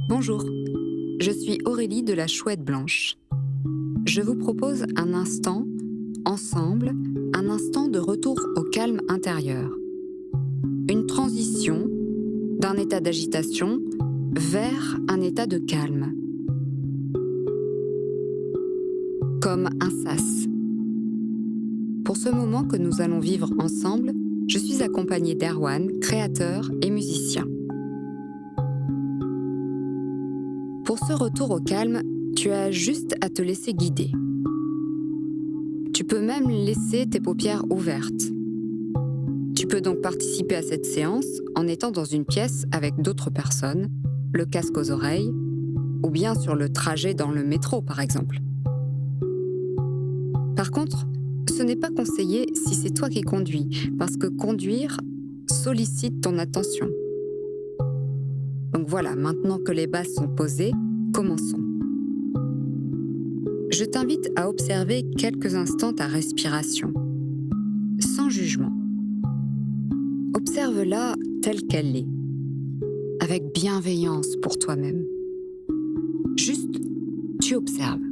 Bonjour, je suis Aurélie de la Chouette Blanche. Je vous propose un instant, ensemble, un instant de retour au calme intérieur. Une transition d'un état d'agitation vers un état de calme. Comme un sas. Pour ce moment que nous allons vivre ensemble, je suis accompagnée d'Erwan, créateur et musicien. Pour ce retour au calme, tu as juste à te laisser guider. Tu peux même laisser tes paupières ouvertes. Tu peux donc participer à cette séance en étant dans une pièce avec d'autres personnes, le casque aux oreilles, ou bien sur le trajet dans le métro par exemple. Par contre, ce n'est pas conseillé si c'est toi qui conduis, parce que conduire sollicite ton attention. Donc voilà, maintenant que les bases sont posées, commençons. Je t'invite à observer quelques instants ta respiration, sans jugement. Observe-la telle qu'elle est, avec bienveillance pour toi-même. Juste, tu observes.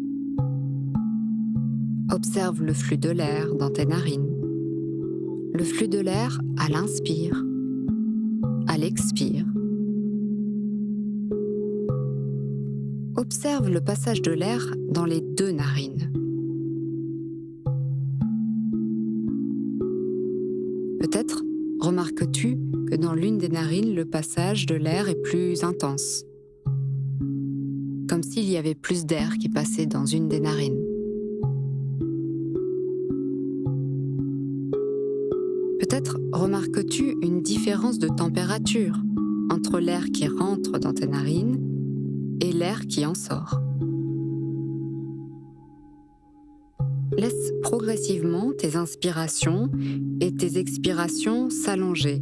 Observe le flux de l'air dans tes narines, le flux de l'air à l'inspire, à l'expire. Observe le passage de l'air dans les deux narines. Peut-être remarques-tu que dans l'une des narines, le passage de l'air est plus intense, comme s'il y avait plus d'air qui passait dans une des narines. Peut-être remarques-tu une différence de température entre l'air qui rentre dans tes narines et l'air qui en sort. Laisse progressivement tes inspirations et tes expirations s'allonger,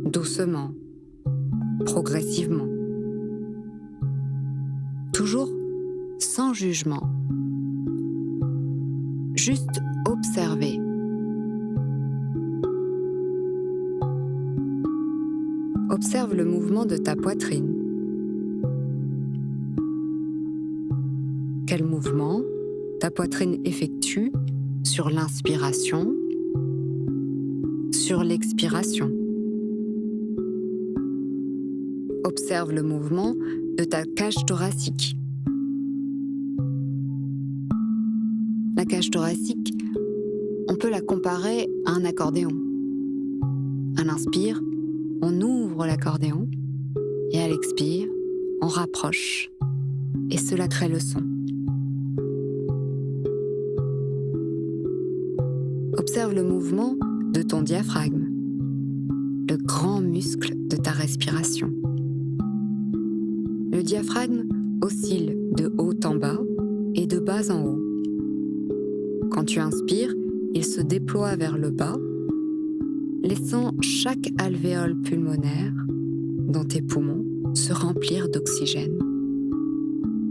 doucement, progressivement. Toujours sans jugement. Juste observer. Observe le mouvement de ta poitrine. Quel mouvement ta poitrine effectue sur l'inspiration, sur l'expiration. Observe le mouvement de ta cage thoracique. La cage thoracique, on peut la comparer à un accordéon. À l'inspire, on ouvre l'accordéon et à l'expire, on rapproche. Et cela crée le son. Observe le mouvement de ton diaphragme, le grand muscle de ta respiration. Le diaphragme oscille de haut en bas et de bas en haut. Quand tu inspires, il se déploie vers le bas, laissant chaque alvéole pulmonaire dans tes poumons se remplir d'oxygène.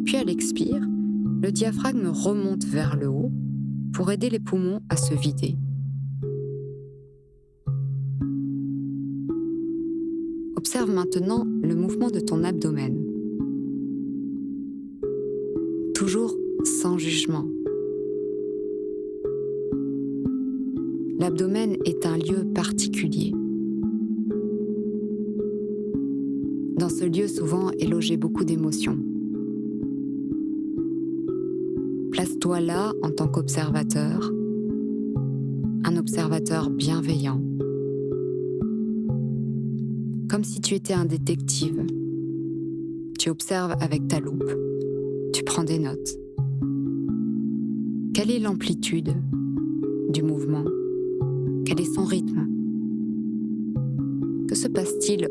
Puis à l'expire, le diaphragme remonte vers le haut pour aider les poumons à se vider. Observe maintenant le mouvement de ton abdomen. Toujours sans jugement. L'abdomen est un lieu particulier. Dans ce lieu, souvent est logé beaucoup d'émotions. Place-toi là en tant qu'observateur, un observateur bienveillant, comme si tu étais un détective. Tu observes avec ta loupe, tu prends des notes. Quelle est l'amplitude du mouvement? Quel est son rythme? Que se passe-t-il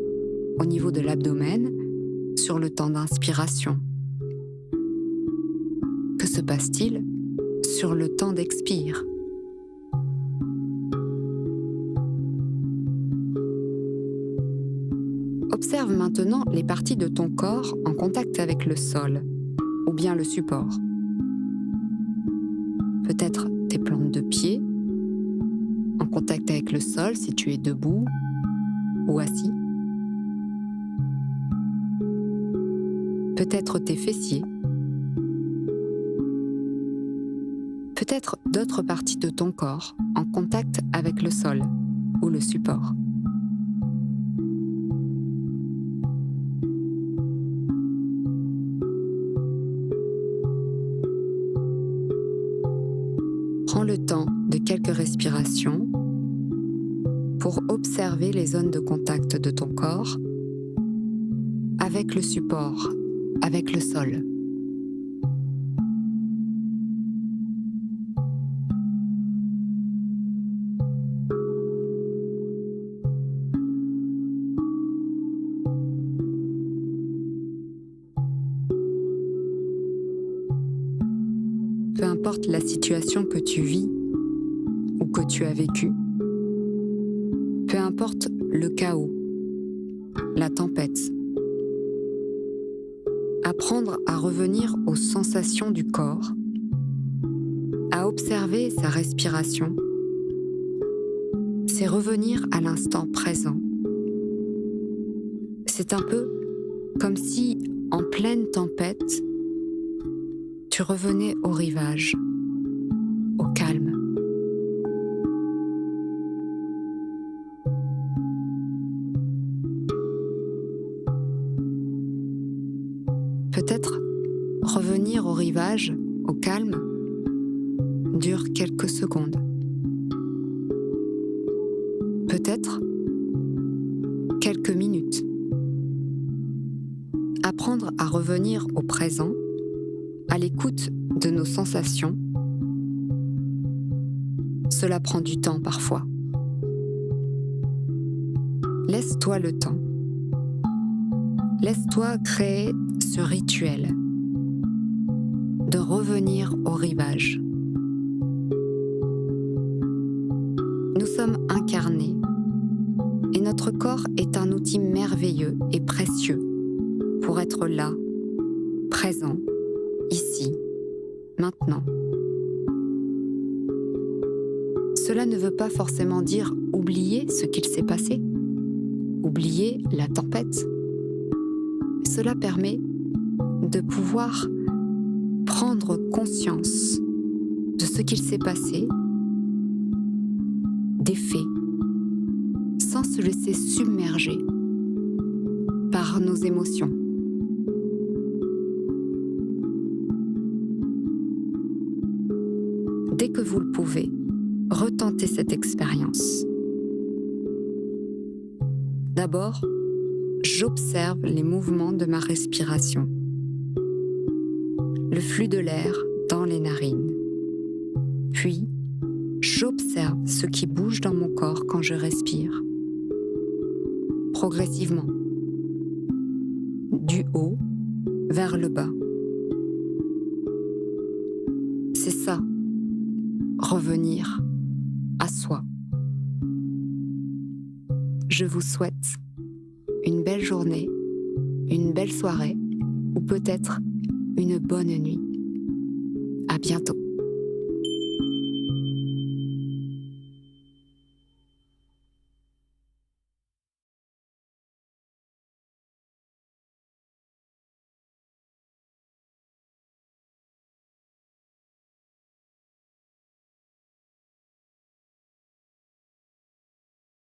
au niveau de l'abdomen sur le temps d'inspiration? Que se passe-t-il sur le temps d'expire? Observe maintenant les parties de ton corps en contact avec le sol, ou bien le support. Peut-être tes plantes de pied, en contact avec le sol si tu es debout ou assis. peut-être tes fessiers, peut-être d'autres parties de ton corps en contact avec le sol ou le support. Prends le temps de quelques respirations pour observer les zones de contact de ton corps avec le support, avec le sol. Peu importe la situation que tu vis ou que tu as vécue, peu importe le chaos, la tempête, apprendre à revenir aux sensations du corps, à observer sa respiration, c'est revenir à l'instant présent. C'est un peu comme si, en pleine tempête, tu revenais au rivage, au calme. Peut-être revenir au rivage, au calme, dure quelques secondes. Peut-être quelques minutes. Apprendre à revenir au présent, à l'écoute de nos sensations, cela prend du temps parfois. Laisse-toi le temps. Laisse-toi créer ce rituel de revenir au rivage. Nous sommes incarnés et notre corps est un outil merveilleux et précieux pour être là, présent, ici, maintenant. Cela ne veut pas forcément dire oublier ce qu'il s'est passé, oublier la tempête. Cela permet de pouvoir prendre conscience de ce qu'il s'est passé, des faits, sans se laisser submerger par nos émotions. Dès que vous le pouvez, retentez cette expérience. D'abord, j'observe les mouvements de ma respiration, le flux de l'air dans les narines. Puis, j'observe ce qui bouge dans mon corps quand je respire. Progressivement, du haut vers le bas. C'est ça, revenir à soi. Je vous souhaite une belle journée, une belle soirée ou peut-être une bonne nuit. À bientôt.